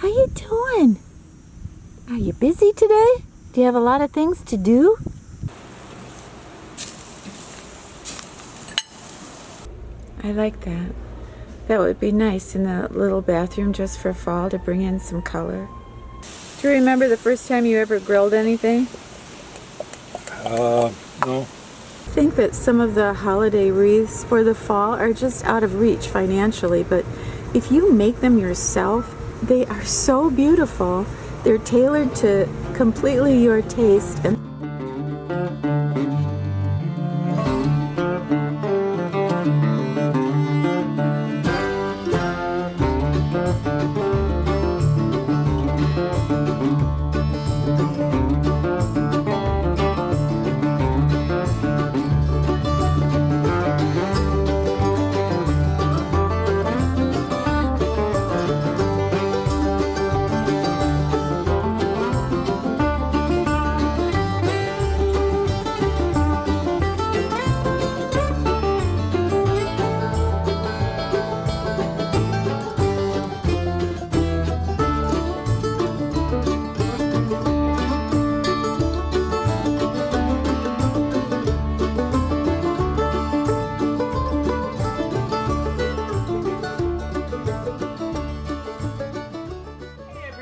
How you doing? Are you busy today? Do you have a lot of things to do? I like that. That would be nice in the little bathroom just for fall to bring in some color. Do you remember the first time you ever grilled anything? No. I think that some of the holiday wreaths for the fall are just out of reach financially, but if you make them yourself, they are so beautiful. They're tailored to completely your taste. And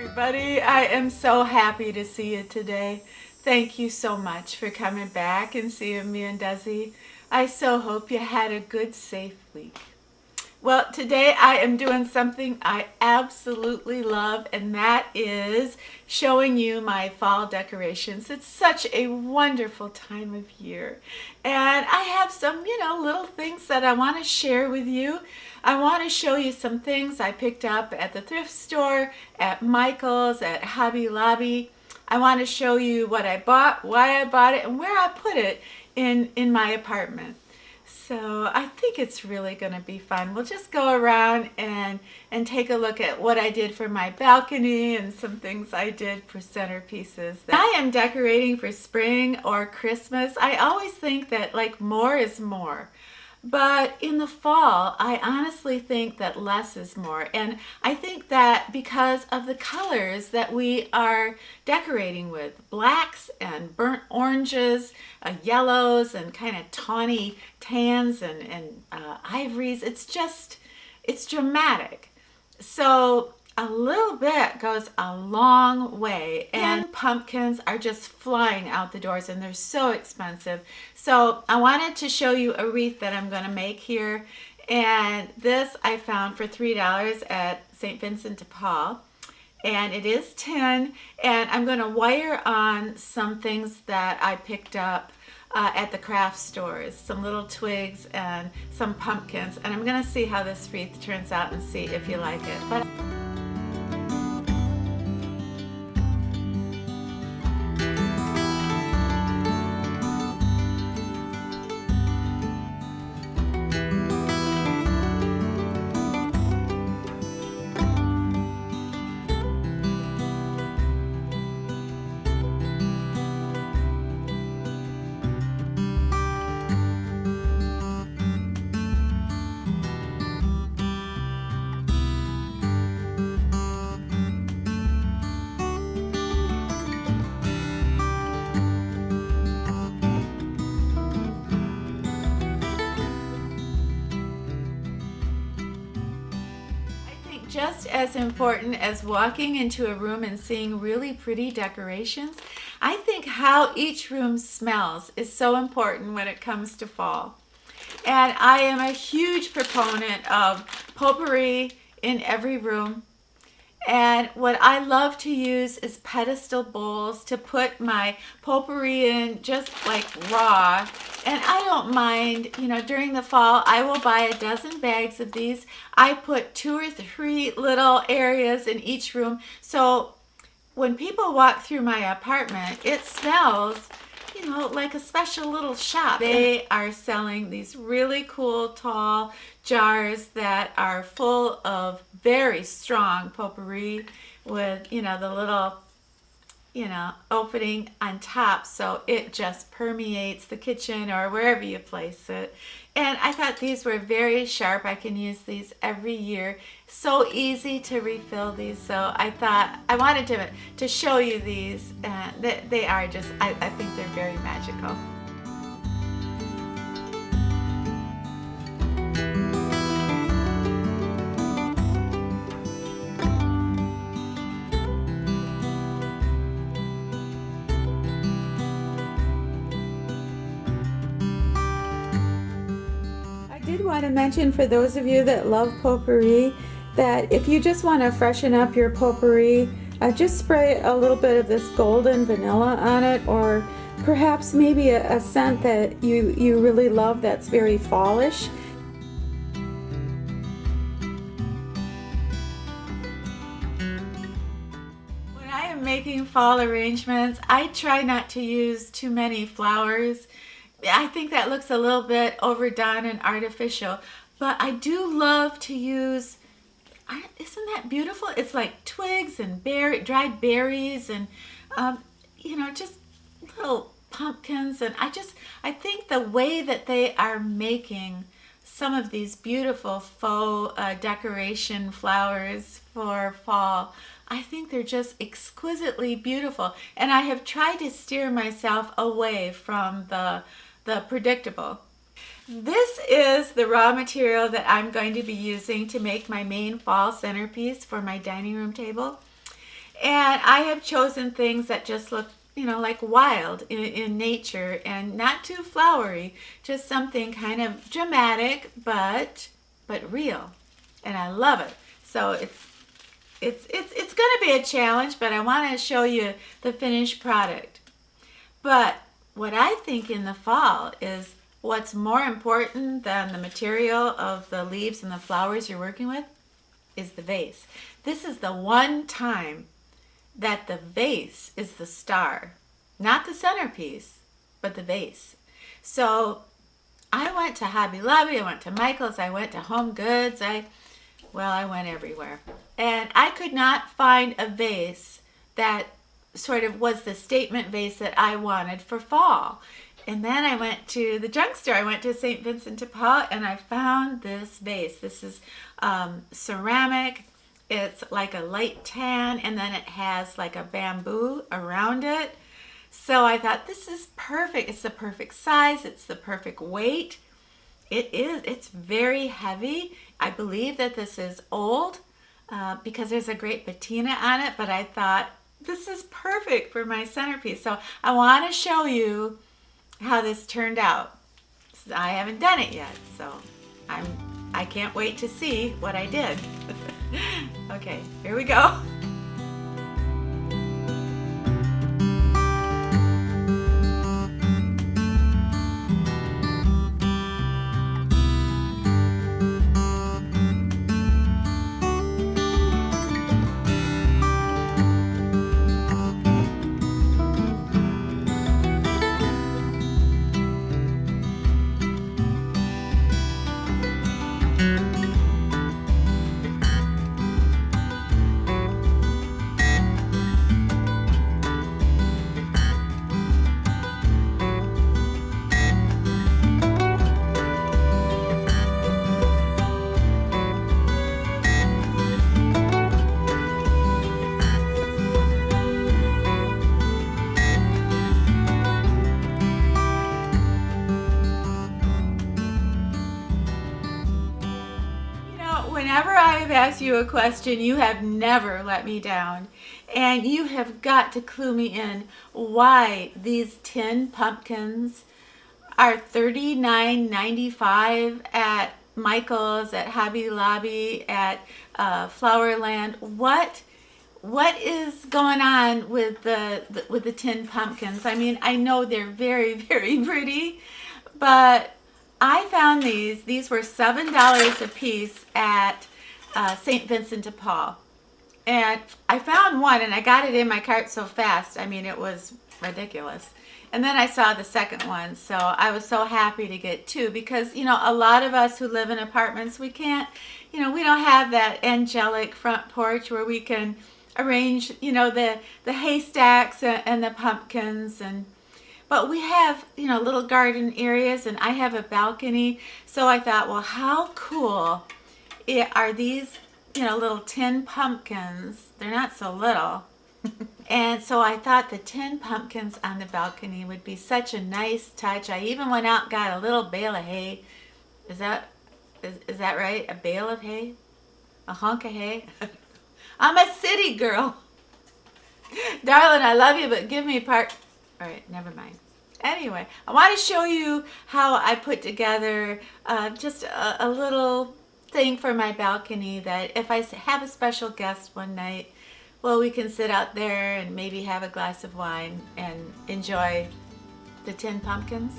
everybody, I am so happy to see you today. Thank you so much for coming back and seeing me and Desi. I so hope you had a good, safe week. Well, today I am doing something I absolutely love, and that is showing you my fall decorations. It's such a wonderful time of year. And I have some, little things that I want to share with you. I want to show you some things I picked up at the thrift store, at Michael's, at Hobby Lobby. I want to show you what I bought, why I bought it, and where I put it in my apartment. So I think it's really going to be fun. We'll just go around and take a look at what I did for my balcony and some things I did for centerpieces. I am decorating for spring or Christmas. I always think that more is more. But in the fall, I honestly think that less is more. And I think that because of the colors that we are decorating with, blacks and burnt oranges, yellows and kind of tawny tans and ivories, it's dramatic. So a little bit goes a long way, and pumpkins are just flying out the doors and they're so expensive. So I wanted to show you a wreath that I'm going to make here, and this I found for $3 at St Vincent DePaul, and it is tin, and I'm going to wire on some things that I picked up at the craft stores, some little twigs and some pumpkins, and I'm going to see how this wreath turns out and see if you like it. Just as important as walking into a room and seeing really pretty decorations, I think how each room smells is so important when it comes to fall. And I am a huge proponent of potpourri in every room. And what I love to use is pedestal bowls to put my potpourri in, just like raw. And I don't mind, during the fall, I will buy a dozen bags of these. I put 2 or 3 little areas in each room. So when people walk through my apartment, it smells, like a special little shop. They are selling these really cool tall jars that are full of very strong potpourri with, the little opening on top so it just permeates the kitchen or wherever you place it. And I thought these were very sharp. I can use these every year. So easy to refill these. So I thought I wanted to show you these. And they are just, I think they're very magical. I did want to mention, for those of you that love potpourri, that if you just want to freshen up your potpourri, just spray a little bit of this golden vanilla on it, or perhaps maybe a scent that you really love that's very fallish. When I am making fall arrangements, I try not to use too many flowers. I think that looks a little bit overdone and artificial, but I do love to use, isn't that beautiful? It's like twigs and dried berries and, just little pumpkins. And I think the way that they are making some of these beautiful faux decoration flowers for fall, I think they're just exquisitely beautiful. And I have tried to steer myself away from the predictable. This is the raw material that I'm going to be using to make my main fall centerpiece for my dining room table. And I have chosen things that just look, like wild in nature and not too flowery, just something kind of dramatic but real. And I love it. So it's going to be a challenge, but I want to show you the finished product. But what I think in the fall is what's more important than the material of the leaves and the flowers you're working with is the vase. This is the one time that the vase is the star, not the centerpiece, but the vase. So I went to Hobby Lobby, I went to Michael's, I went to Home Goods, I went everywhere. And I could not find a vase that sort of was the statement vase that I wanted for fall. And then I went to the drugstore. I went to St Vincent DePaul and I found this vase. This is ceramic. It's like a light tan and then it has like a bamboo around it. So I thought, this is perfect. It's the perfect size. It's the perfect weight. It is. It's very heavy. I believe that this is old because there's a great patina on it, but I thought, this is perfect for my centerpiece. So I want to show you how this turned out. I haven't done it yet, so I can't wait to see what I did. Okay, here we go. Whenever I have asked you a question, you have never let me down. And you have got to clue me in why these tin pumpkins are $39.95 at Michael's, at Hobby Lobby, at Flowerland. What is going on with the tin pumpkins? I mean, I know they're very, very pretty, but I found these. These were $7 a piece at St Vincent DePaul. And I found one and I got it in my cart so fast. I mean, it was ridiculous. And then I saw the second one, so I was so happy to get two because, a lot of us who live in apartments, we can't, we don't have that angelic front porch where we can arrange, the haystacks and the pumpkins, but we have, little garden areas, and I have a balcony. So I thought, well, how cool are these, little tin pumpkins? They're not so little. And so I thought the tin pumpkins on the balcony would be such a nice touch. I even went out and got a little bale of hay. Is that right? A bale of hay? A hunk of hay? I'm a city girl. Darling, I love you, but give me part. All right, never mind. Anyway, I want to show you how I put together just a little thing for my balcony that if I have a special guest one night, well, we can sit out there and maybe have a glass of wine and enjoy the tin pumpkins.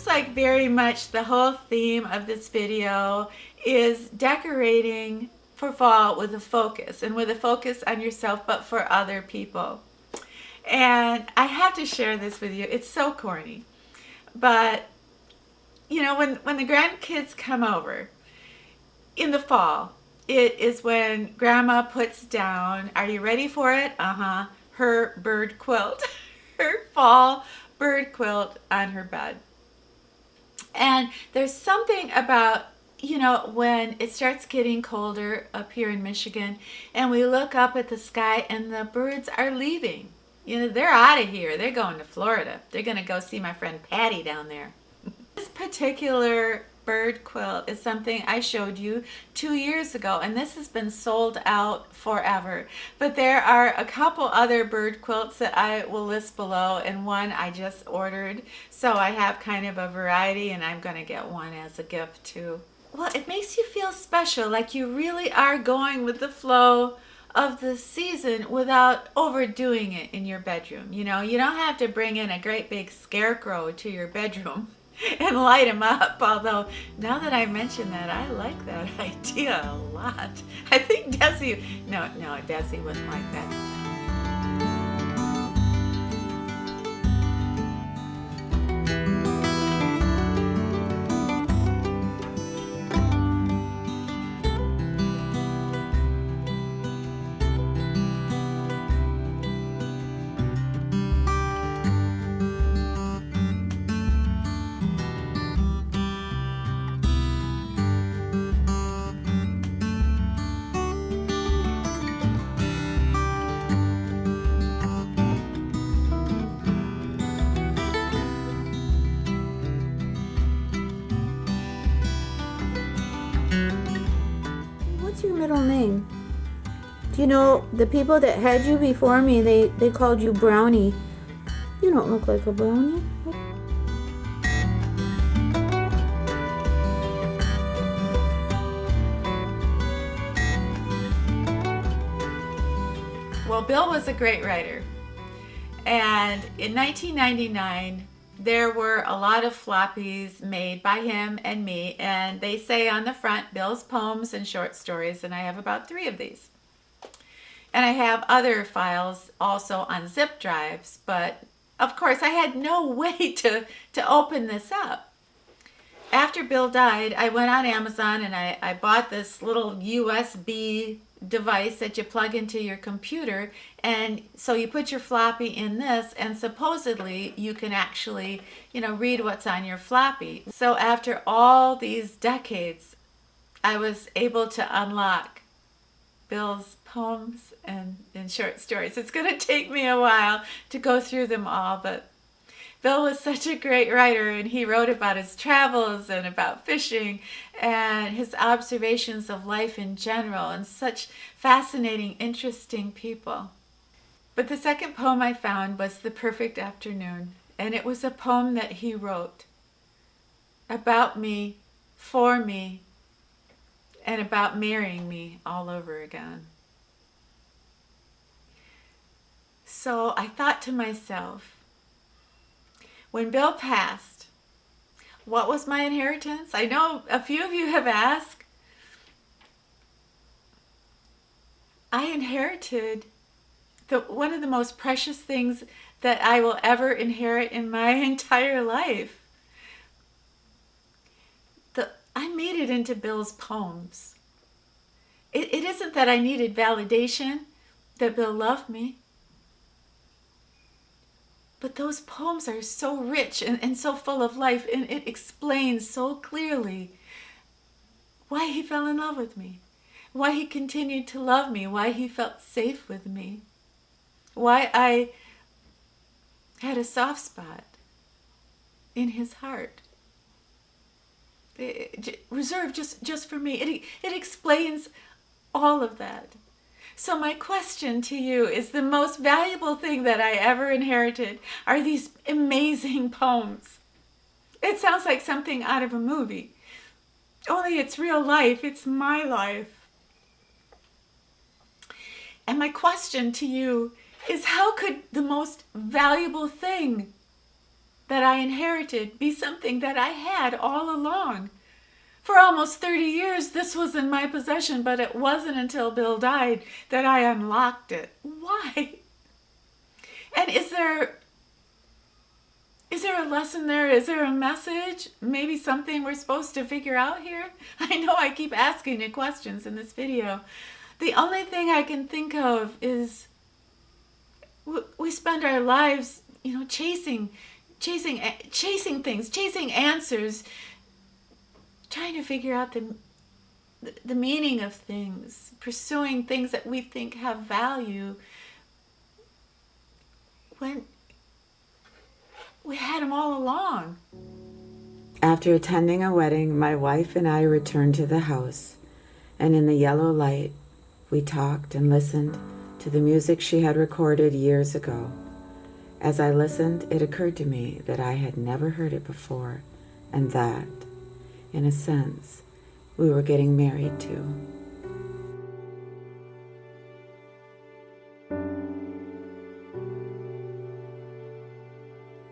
Like very much the whole theme of this video is decorating for fall with a focus, and with a focus on yourself but for other people. And I have to share this with you. It's so corny, but when the grandkids come over in the fall, it is when grandma puts down, are you ready for it? Her bird quilt, her fall bird quilt on her bed. And there's something about, when it starts getting colder up here in Michigan and we look up at the sky and the birds are leaving. They're out of here. They're going to Florida. They're going to go see my friend Patty down there. This particular bird quilt is something I showed you 2 years ago, and this has been sold out forever. But there are a couple other bird quilts that I will list below, and one I just ordered. So I have kind of a variety, and I'm going to get one as a gift too. Well, it makes you feel special, like you really are going with the flow of the season without overdoing it in your bedroom. You don't have to bring in a great big scarecrow to your bedroom and light them up. Although, now that I mention that, I like that idea a lot. I think Desi, no, Desi wouldn't like that. What's your middle name? Do you know the people that had you before me, they called you Brownie. You don't look like a brownie. Well, Bill was a great writer. And in 1999, there were a lot of floppies made by him and me, and they say on the front, Bill's Poems and Short Stories, and I have about 3 of these. And I have other files also on zip drives, but of course I had no way to open this up. After Bill died, I went on Amazon and I bought this little USB device that you plug into your computer, and so you put your floppy in this, and supposedly you can actually read what's on your floppy. So after all these decades, I was able to unlock Bill's poems and short stories. It's going to take me a while to go through them all, but Bill was such a great writer, and he wrote about his travels and about fishing and his observations of life in general, and such fascinating, interesting people. But the second poem I found was The Perfect Afternoon, and it was a poem that he wrote about me, for me, and about marrying me all over again. So I thought to myself, when Bill passed, what was my inheritance? I know a few of you have asked. I inherited one of the most precious things that I will ever inherit in my entire life. I made it into Bill's poems. It isn't that I needed validation that Bill loved me, but those poems are so rich and so full of life, and it explains so clearly why he fell in love with me, why he continued to love me, why he felt safe with me, why I had a soft spot in his heart, reserved just for me. It explains all of that. So my question to you is, the most valuable thing that I ever inherited are these amazing poems. It sounds like something out of a movie, only it's real life. It's my life. And my question to you is, how could the most valuable thing that I inherited be something that I had all along? For almost 30 years, this was in my possession, but it wasn't until Bill died that I unlocked it. Why? And is there a lesson there? Is there a message? Maybe something we're supposed to figure out here? I know I keep asking you questions in this video. The only thing I can think of is we spend our lives, chasing things, chasing answers, trying to figure out the meaning of things, pursuing things that we think have value, when we had them all along. After attending a wedding, my wife and I returned to the house, and in the yellow light, we talked and listened to the music she had recorded years ago. As I listened, it occurred to me that I had never heard it before, and that, in a sense, we were getting married too.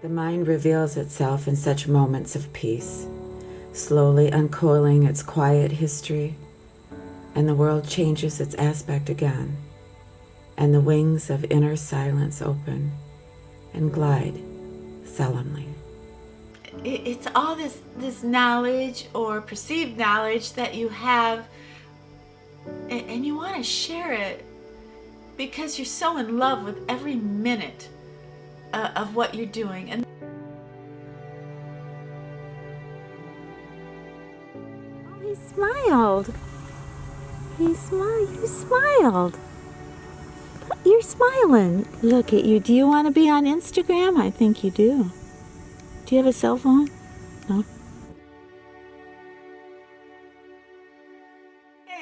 The mind reveals itself in such moments of peace, slowly uncoiling its quiet history, and the world changes its aspect again, and the wings of inner silence open and glide solemnly. It's all this knowledge or perceived knowledge that you have, and you want to share it because you're so in love with every minute of what you're doing. And He smiled. You smiled. You're smiling. Look at you. Do you want to be on Instagram? I think you do. Do you have a cell phone? No?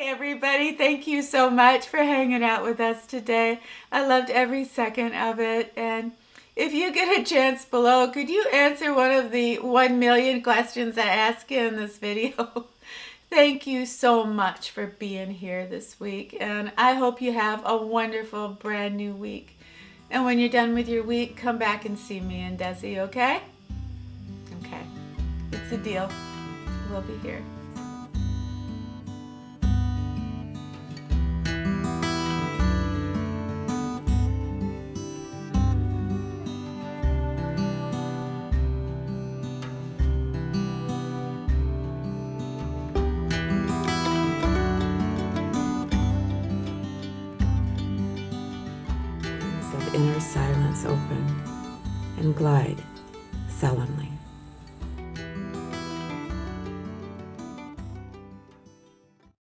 hey everybody, thank you so much for hanging out with us today. I loved every second of it. And if you get a chance below, could you answer one of the 1 million questions I ask you in this video? Thank you so much for being here this week, and I hope you have a wonderful brand new week. And when you're done with your week, come back and see me and Desi, okay? Okay, it's a deal. We'll be here. Of inner silence open and glide solemnly.